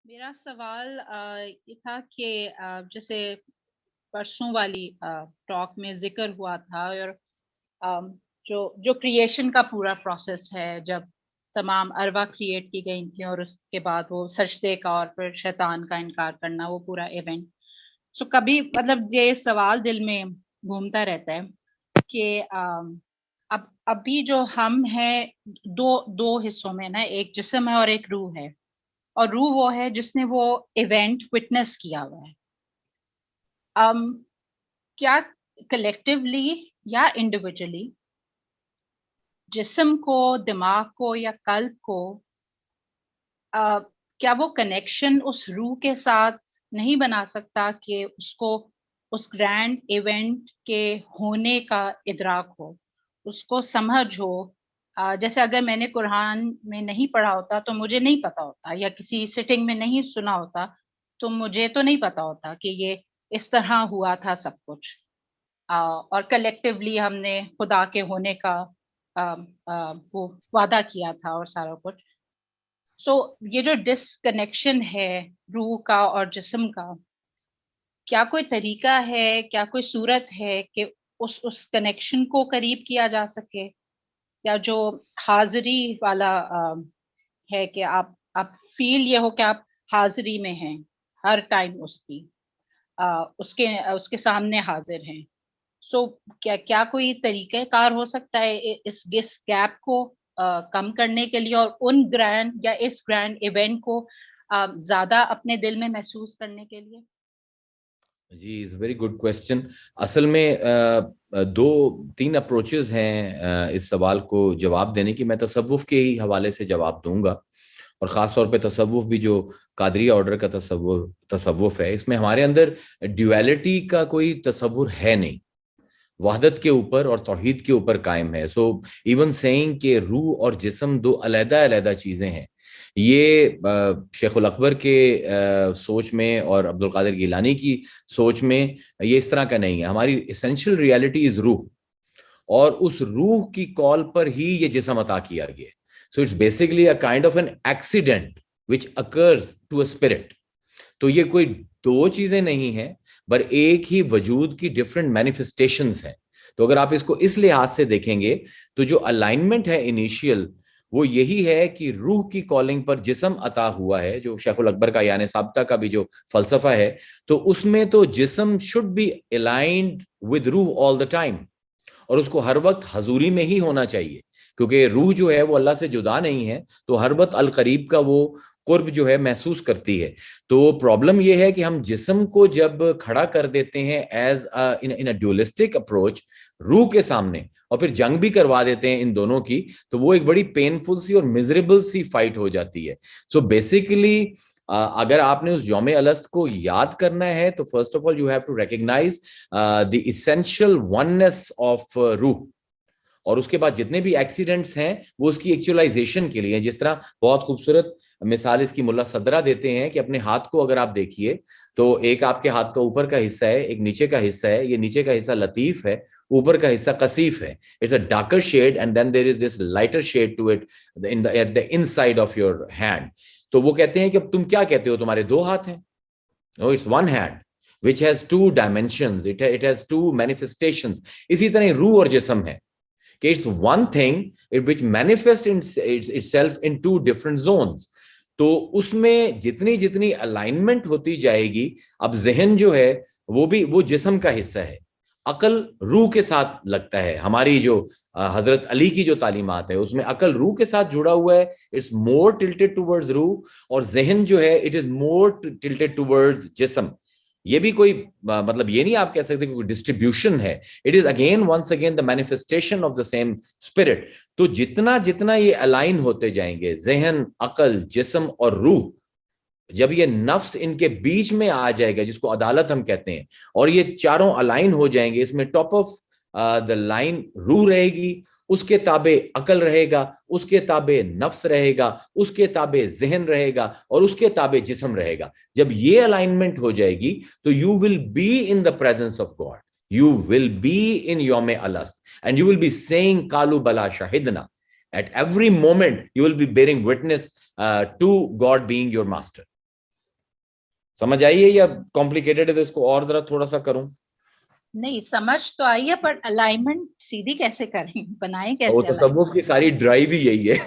मेरा सवाल ये था कि जैसे परसों वाली टॉक में ज़िक्र हुआ था और अम, जो जो क्रिएशन का पूरा प्रोसेस है, जब तमाम अरवा क्रिएट की गई थी और उसके बाद वो सजदे का और फिर शैतान का इनकार करना, वो पूरा इवेंट। सो कभी मतलब ये सवाल दिल में घूमता रहता है कि अब अभी जो हम हैं, दो दो हिस्सों में ना, एक जिस्म है और एक रूह है। और रूह वो है जिसने वो इवेंट विटनेस किया हुआ है। um, क्या कलेक्टिवली या इंडिविजुअली जिस्म को, दिमाग को या कल्ब को अ, क्या वो कनेक्शन उस रूह के साथ नहीं बना सकता कि उसको उस ग्रैंड इवेंट के होने का इदराक हो, उसको समझ हो। जैसे अगर मैंने कुरान में नहीं पढ़ा होता तो मुझे नहीं पता होता, या किसी सिटिंग में नहीं सुना होता तो मुझे तो नहीं पता होता कि ये इस तरह हुआ था सब कुछ। और कलेक्टिवली हमने खुदा के होने का अ, वो वादा किया था और सारा कुछ। सो ये जो डिस्कनेक्शन है रूह का और जिस्म का, क्या कोई तरीका है, क्या कोई सूरत है कि उस कनेक्शन को करीब किया जा सके? या जो हाज़िरी वाला है कि आप फ़ील ये हो कि आप हाज़िरी में हैं, हर टाइम उसकी उसके सामने हाज़िर हैं। सो क्या क्या कोई तरीक़ाकार हो सकता है इस गैप को कम करने के लिए और उन ग्रैंड या इस ग्रैंड इवेंट को ज़्यादा अपने दिल में महसूस करने के लिए? जी, इज़ वेरी गुड क्वेश्चन। असल में दो तीन अप्रोचेस हैं इस सवाल को जवाब देने की। मैं तसव्वुफ के ही हवाले से जवाब दूंगा, और ख़ास तौर पे तसव्वुफ भी जो कादरिया ऑर्डर का तसव्वुफ है, इसमें हमारे अंदर ड्यूअलिटी का कोई तसव्वुर है नहीं, वहदत के ऊपर और तौहीद के ऊपर कायम है। सो इवन सेइंग कि रूह और जिस्म दो अलहदा अलहदा चीज़ें हैं, ये शेखुल अकबर के सोच में और अब्दुल कादिर गिलानी की सोच में ये इस तरह का नहीं है। हमारी एसेंशियल रियलिटी इज रूह, और उस रूह की कॉल पर ही ये जिस्म अता किया गया। So it's basically a kind of an accident which occurs to a spirit. तो ये कोई दो चीजें नहीं है, पर एक ही वजूद की डिफरेंट मैनिफेस्टेशंस हैं। तो अगर आप इसको इस लिहाज से देखेंगे तो जो अलाइनमेंट है इनिशियल, वो यही है कि रूह की कॉलिंग पर जिस्म अता हुआ है, जो शेखुल अकबर का यानी साबता का भी जो फलसफा है, तो उसमें तो जिस्म शुड बी अलाइंड विद रूह ऑल द टाइम, और उसको हर वक्त हजूरी में ही होना चाहिए, क्योंकि रूह जो है वो अल्लाह से जुदा नहीं है, तो हर वक्त अल करीब का वो कुर्ब जो है महसूस करती है। तो प्रॉब्लम ये है कि हम जिस्म को जब खड़ा कर देते हैं as in a dualistic approach रूह के सामने, और फिर जंग भी करवा देते हैं इन दोनों की, तो वो एक बड़ी पेनफुल सी और मिजरेबल सी फाइट हो जाती है। सो बेसिकली अगर आपने उस यौम अलस्त को याद करना है, तो first of all you have to recognise the essential oneness of रूह, और उसके बाद जितने भी एक्सीडेंट्स हैं वो उसकी एक्चुअलाइजेशन के लिए। जिस तरह बहुत खूबसूरत मिसाल इसकी मुल्ला सदरा देते हैं कि अपने हाथ को अगर आप देखिए, तो एक आपके हाथ का ऊपर का हिस्सा है, एक नीचे का हिस्सा है। ये नीचे का हिस्सा लतीफ है, ऊपर का हिस्सा कसीफ है। It's a darker shade and then there is this lighter shade to it in the at the inside of your hand. तो वो कहते हैं कि अब तुम क्या कहते हो, तुम्हारे दो हाथ हैं? No, it's one hand which has two dimensions, it has two manifestations. इसी तरह रूह और जिस्म है कि it's one thing which manifests itself in two different zones. तो उसमें जितनी जितनी अलाइनमेंट होती जाएगी, अब जहन जो है वो जिस्म का हिस्सा है, अकल रूह के साथ लगता है। हमारी जो हजरत अली की जो तालीमात है उसमें अकल रूह के साथ जुड़ा हुआ है, इट्स मोर टिल्टेड टुवर्ड्स रूह, और जहन जो है it is more tilted towards जिस्म। ये भी कोई मतलब ये नहीं आप कह सकते कोई डिस्ट्रीब्यूशन है, it is again once again the manifestation of the same spirit. तो जितना जितना ये अलाइन होते जाएंगे, जहन, अकल, जिस्म और रूह, जब ये नफ्स इनके बीच में आ जाएगा, जिसको अदालत हम कहते हैं, और ये चारों अलाइन हो जाएंगे, इसमें टॉप ऑफ द लाइन रूह रहेगी, उसके ताबे अकल रहेगा, उसके ताबे नफ्स रहेगा, उसके ताबे जहन रहेगा, और उसके ताबे जिस्म रहेगा। जब ये अलाइनमेंट हो जाएगी तो you will be in the presence of God, you will be in yom alast, and you will be saying kalu bala shahidna. At every moment you will be bearing witness to God being your master. समझ आई है या complicated है तो इसको और जरा थोड़ा सा करूं? नहीं, समझ तो आई है, पर अलाइनमेंट सीधी कैसे करें, बनाएं वो कैसे तसव्वुफ की सारी ड्राइव ही यही है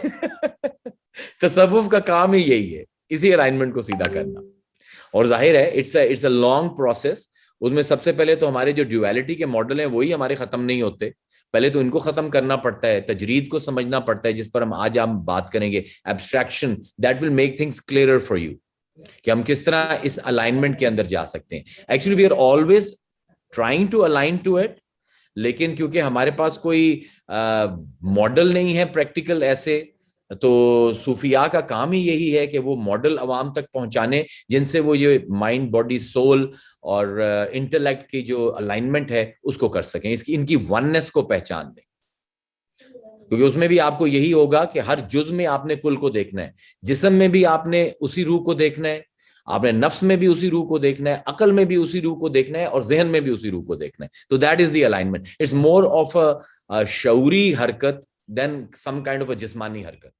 तसव्वुफ का काम ही यही है, इसी अलाइनमेंट को सीधा करना। और जाहिर है इट्स अ लॉन्ग प्रोसेस। उसमें सबसे पहले तो हमारे जो ड्यूअलिटी के मॉडल हैं वही हमारे खत्म नहीं होते, पहले तो इनको खत्म करना पड़ता है, तजरीद को समझना पड़ता है, जिस पर हम बात करेंगे, abstraction, that will make things clearer for you कि हम किस तरह इस अलाइनमेंट के अंदर जा सकते हैं। Actually we are always trying to align to it, लेकिन क्योंकि हमारे पास कोई मॉडल नहीं है प्रैक्टिकल ऐसे, तो सूफिया का काम ही यही है कि वो मॉडल अवाम तक पहुंचाने जिनसे वो ये माइंड बॉडी सोल और इंटेलेक्ट की जो अलाइनमेंट है उसको कर सकें, इनकी वननेस को पहचान दें। क्योंकि उसमें भी आपको यही होगा कि हर जुज में आपने कुल को देखना है, जिस्म में भी आपने उसी रूह को देखना है, आपने नफ्स में भी उसी रूह को देखना है, अकल में भी उसी रूह को देखना है, और जहन में भी उसी रूह को देखना है। तो that is the alignment. It's more of a शऊरी हरकत then some kind of a जिस्मानी हरकत।